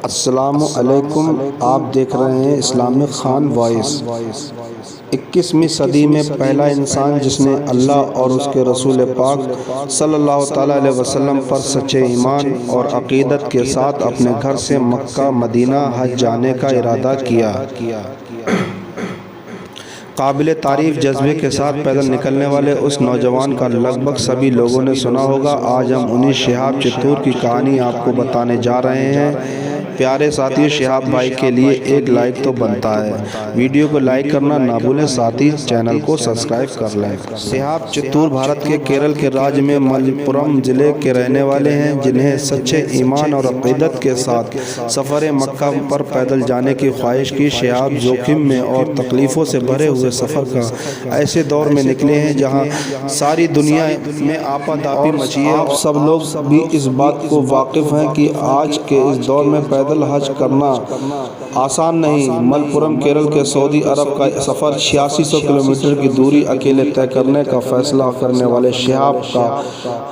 السلام علیکم، آپ دیکھ رہے ہیں اسلامک خان وائس۔ 21ویں صدی میں پہلا انسان جس نے اللہ اور اس کے رسول پاک صلی اللہ تعالیٰ علیہ وسلم پر سچے ایمان اور عقیدت کے ساتھ اپنے گھر سے مکہ مدینہ حج جانے کا ارادہ کیا۔ قابل تعریف جذبے کے ساتھ پیدل نکلنے والے اس نوجوان کا لگ بھگ سبھی لوگوں نے سنا ہوگا۔ آج ہم انہی شہاب چتور کی کہانی آپ کو بتانے جا رہے ہیں۔ پیارے ساتھی، شہاب بھائی کے لیے ایک لائک تو بنتا ہے، ویڈیو کو لائک کرنا نہ بھولیں، ساتھ ہی چینل کو سبسکرائب کر لیں۔ شہاب چتور بھارت کے کیرل کے راج میں ملپورم ضلع کے رہنے والے ہیں، جنہیں سچے ایمان اور عقیدت کے ساتھ سفر مکہ پر پیدل جانے کی خواہش کی۔ شہاب جوخم میں اور تکلیفوں سے بھرے ہوئے سفر کا ایسے دور میں نکلے ہیں جہاں ساری دنیا میں آپا تاپی مچی ہے۔ آپ سب لوگ بھی اس بات کو واقف ہیں کہ آج کے اس دور میں پیدل حج کرنا آسان نہیں۔ ملپورم کیرل کے سعودی عرب کا سفر 8600 کلومیٹر کی دوری اکیلے طے کرنے کا فیصلہ کرنے والے شہاب کا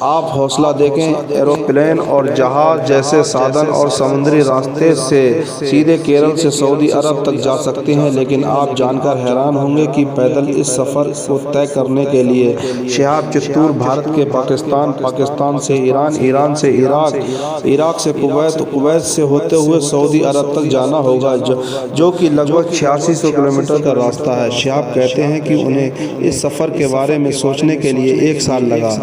آپ حوصلہ دیکھیں۔ ایروپلین اور جہاز جیسے سادن اور سمندری راستے سے سیدھے کیرل سے سعودی عرب تک جا سکتے ہیں، لیکن آپ جان کر حیران ہوں گے کہ پیدل اس سفر کو طے کرنے کے لیے شہاب چتور بھارت کے پاکستان، پاکستان سے ایران، ایران سے عراق، عراق سے کویت، کویت سے ہوتے ہوئے سعودی عرب تک جانا ہوگا، جو کہ لگ بھگ 8600 کلومیٹر کا راستہ ہے۔ شہاب کہتے ہیں کہ انہیں اس سفر کے بارے میں سوچنے کے لیے 1 سال لگا۔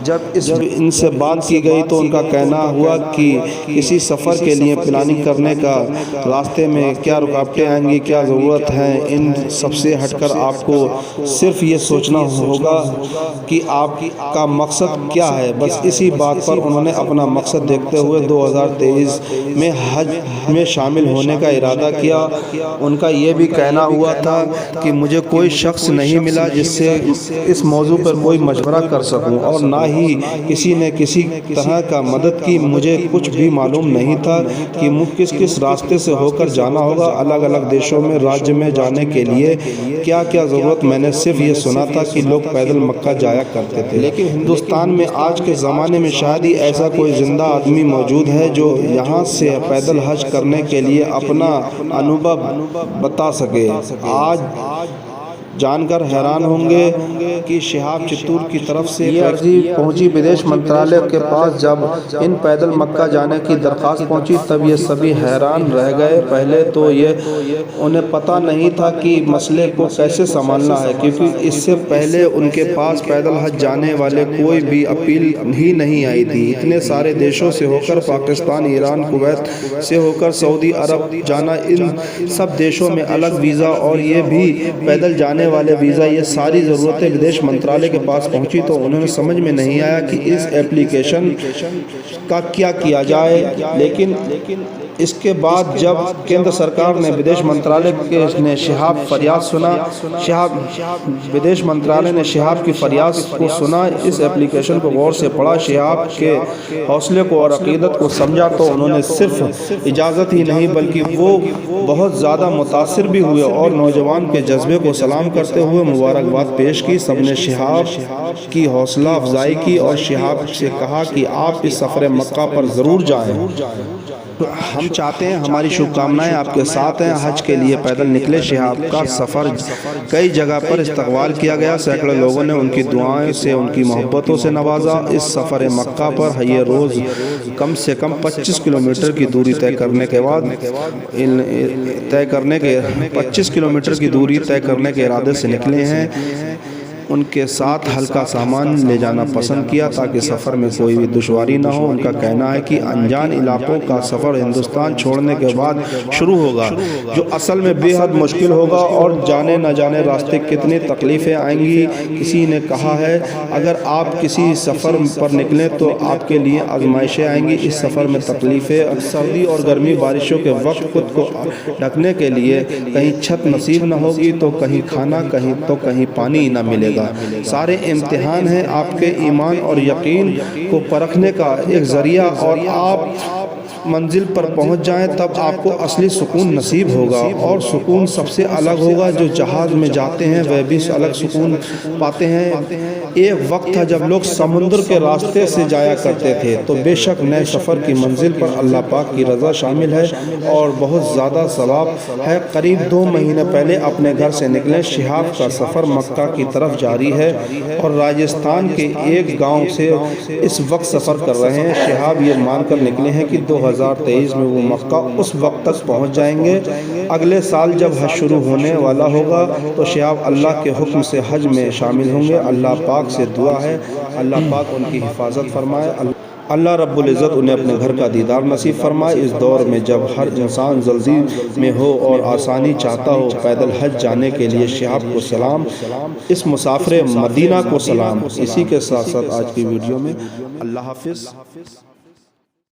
جب ان سے بات کی گئی تو ان کا کہنا ہوا کہ کسی سفر کے لیے پلاننگ کرنے کا راستے میں کیا رکاوٹیں آئیں گی، کیا ضرورت ہے، ان سب سے ہٹ کر آپ کو صرف یہ سوچنا ہوگا کہ آپ کا مقصد کیا ہے۔ بس اسی بات پر انہوں نے اپنا مقصد دیکھتے ہوئے 2023 میں حج میں شامل ہونے کا ارادہ کیا۔ ان کا یہ بھی کہنا ہوا تھا کہ مجھے کوئی شخص نہیں ملا جس سے اس موضوع پر کوئی مشورہ کر سکوں، اور نہ ہی کسی نے کسی طرح کا مدد کی۔ مجھے کچھ بھی معلوم نہیں تھا کہ کس راستے سے ہو کر جانا ہوگا، الگ الگ دیشوں میں، راجیہ میں جانے کے لیے کیا کیا ضرورت۔ میں نے صرف یہ سنا تھا کہ لوگ پیدل مکہ جایا کرتے تھے، لیکن ہندوستان میں آج کے زمانے میں شاید ہی ایسا کوئی زندہ آدمی موجود ہے جو یہاں سے پیدل حج کرنے کے لیے اپنا انوبھو بتا سکے۔ آج جان کر حیران ہوں گے کہ شہاب چتور کی طرف سے یہ عرضی پہنچی ودیش منترالیہ کے پاس۔ جب ان پیدل مکہ جانے کی درخواست پہنچی تب یہ سبھی حیران رہ گئے۔ پہلے تو انہیں پتہ نہیں تھا کہ مسئلے کو کیسے سنبھالنا ہے، کیونکہ اس سے پہلے ان کے پاس پیدل حج جانے والے کوئی بھی اپیل ہی نہیں آئی تھی۔ اتنے سارے دیشوں سے ہو کر پاکستان، ایران، کویت سے ہو کر سعودی عرب جانا، ان سب دیشوں میں الگ ویزا اور یہ بھی پیدل جانے والے ویزا، یہ ساری ضرورتیں ودیش منترالیہ کے پاس پہنچی تو انہیں سمجھ میں نہیں آیا کہ اس ایپلیکیشن کا کیا کیا جائے۔ لیکن اس کے بعد جب کیندر سرکار نے ودیش منترالیہ نے شہاب فریاد سنا، ودیش منترالیہ نے شہاب کی فریاد کو سنا، اس ایپلیکیشن کو غور سے پڑھا، شہاب کے حوصلے کو اور عقیدت کو سمجھا، تو انہوں نے صرف اجازت ہی نہیں بلکہ وہ بہت زیادہ متاثر بھی ہوئے اور نوجوان کے جذبے کو سلام کرتے ہوئے مبارکباد پیش کی۔ سب نے شہاب کی حوصلہ افزائی کی اور شہاب سے کہا کہ آپ اس سفر مکہ پر ضرور جائیں۔ ہم چاہتے ہیں، ہماری شبھ-کامنائیں آپ کے ساتھ ہیں۔ حج کے لیے پیدل نکلے شہاب کا سفر کئی جگہ پر استقبال کیا گیا، سینکڑوں لوگوں نے ان کی دعائیں سے، ان کی محبتوں سے نوازا۔ اس سفر مکہ پر یہ روز کم سے کم 25 کلومیٹر کی دوری طے کرنے کے ارادے سے نکلے ہیں۔ ان کے ساتھ ہلکا سامان لے جانا پسند کیا تاکہ سفر میں کوئی بھی دشواری نہ ہو۔ ان کا کہنا ہے کہ انجان علاقوں کا سفر ہندوستان چھوڑنے کے بعد شروع ہوگا، جو اصل میں بے حد مشکل ہوگا، اور جانے نہ جانے راستے کتنی تکلیفیں آئیں گی۔ کسی نے کہا ہے، اگر آپ کسی سفر پر نکلیں تو آپ کے لیے آزمائشیں آئیں گی۔ اس سفر میں تکلیفیں، سردی اور گرمی، بارشوں کے وقت خود کو ڈھکنے کے لیے کہیں چھت نصیب نہ ہوگی تو کہیں کھانا، کہیں پانی نہ ملے گا۔ سارے امتحان ہیں آپ کے ایمان اور یقین کو پرکھنے کا ایک ذریعہ، اور آپ منزل پر پہنچ جائیں تب آپ کو اصلی سکون نصیب ہوگا، اور سکون سب سے الگ ہوگا۔ جو جہاز میں جاتے ہیں وہ بھی الگ سکون پاتے ہیں۔ ایک وقت تھا جب لوگ سمندر کے راستے سے جایا کرتے تھے، تو بے شک نئے سفر کی منزل پر اللہ پاک کی رضا شامل ہے اور بہت زیادہ ثواب ہے۔ قریب 2 مہینے پہلے اپنے گھر سے نکلے شہاب کا سفر مکہ کی طرف جاری ہے اور راجستھان کے ایک گاؤں سے اس وقت سفر کر رہے ہیں۔ شہاب یہ مان کر نکلے ہیں کہ 2023 میں وہ مکہ اس وقت تک پہنچ جائیں گے۔ اگلے سال جب حج شروع ہونے والا ہوگا تو شہاب اللہ کے حکم سے حج میں شامل ہوں گے۔ اللہ پاک سے دعا ہے اللہ پاک ان کی حفاظت فرمائے۔ اللہ رب العزت انہیں اپنے گھر کا دیدار نصیب فرمائے۔ اس دور میں جب ہر انسان جلدی میں ہو اور آسانی چاہتا ہو، پیدل حج جانے کے لیے شہاب کو سلام، اس مسافر مدینہ کو سلام۔ اسی کے ساتھ ساتھ آج کی ویڈیو میں اللہ حافظ۔